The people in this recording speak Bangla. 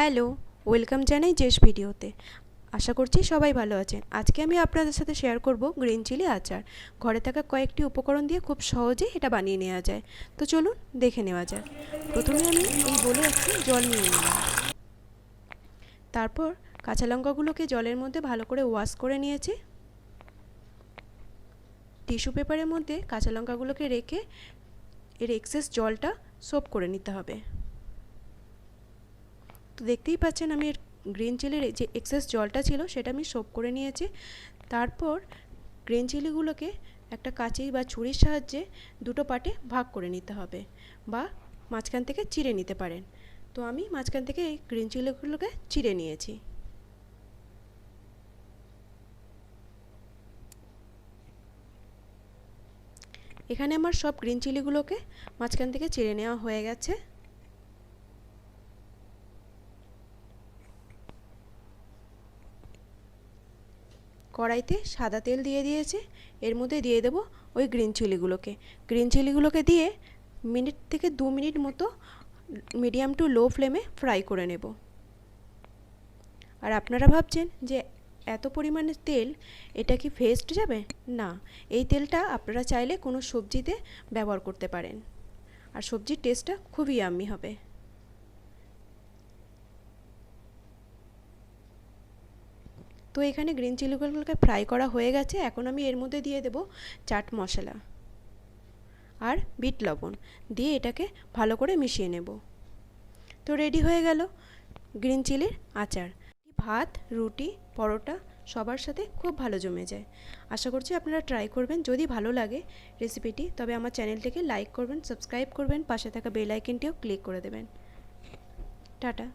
হ্যালো, ওয়েলকাম জানাই জেশ ভিডিওতে। আশা করছি সবাই ভালো আছেন। আজকে আমি আপনাদের সাথে শেয়ার করব গ্রিন চিলি আচার। ঘরে থাকা কয়েকটি উপকরণ দিয়ে খুব সহজেই এটা বানিয়ে নেওয়া যায়। তো চলুন দেখে নেওয়া যাক। প্রথমে আমি এই বলে একটু জল নিয়ে নিলাম। তারপর কাঁচা লঙ্কাগুলোকে জলের মধ্যে ভালো করে ওয়াশ করে নিয়েছি। টিস্যু পেপারের মধ্যে কাঁচা লঙ্কাগুলোকে রেখে এর এক্সেস জলটা সোপ করে নিতে হবে। তো দেখতেই পাচ্ছেন আমি এর গ্রিন চিলির যে এক্সেস জলটা ছিল সেটা আমি সোপ করে নিয়েছি। তারপর গ্রিন চিলিগুলোকে একটা কাঁচি বা ছুরির সাহায্যে দুটো পার্টে ভাগ করে নিতে হবে, বা মাঝখান থেকে চিড়ে নিতে পারেন। তো আমি মাঝখান থেকে এই গ্রিন চিলিগুলোকে চিড়ে নিয়েছি। এখানে আমার সব গ্রিন চিলিগুলোকে মাঝখান থেকে চিড়ে নেওয়া হয়ে গেছে। কড়াইতে সাদা তেল দিয়ে দিয়েছে, এর মধ্যে দিয়ে দেব ওই গ্রিন চিলিগুলোকে দিয়ে মিনিট থেকে 2 মিনিট মতো মিডিয়াম টু লো ফ্লেমে ফ্রাই করে নেব। আর আপনারা ভাবছেন যে এত পরিমাণে তেল এটা কি ভেস্ট যাবে? না, এই তেলটা আপনারা চাইলে কোনো সবজিতে ব্যবহার করতে পারেন, আর সবজির টেস্টটা খুবই ইয়াম্মি হবে। তো এখানে গ্রিন চিলিগুলোকে ফ্রাই করা হয়ে গেছে। এখন আমি এর মধ্যে দিয়ে দেব চাট মশলা আর বিট লবণ দিয়ে এটাকে ভালো করে মিশিয়ে নেব। তো রেডি হয়ে গেল গ্রিন চিলির আচার। ভাত, রুটি, পরোটা সবার সাথে খুব ভালো জমে যায়। আশা করছি আপনারা ট্রাই করবেন। যদি ভালো লাগে রেসিপিটি তবে আমার চ্যানেলটিকে লাইক করবেন, সাবস্ক্রাইব করবেন, পাশে থাকা বেল আইকনটিও ক্লিক করে দেবেন। টাটা।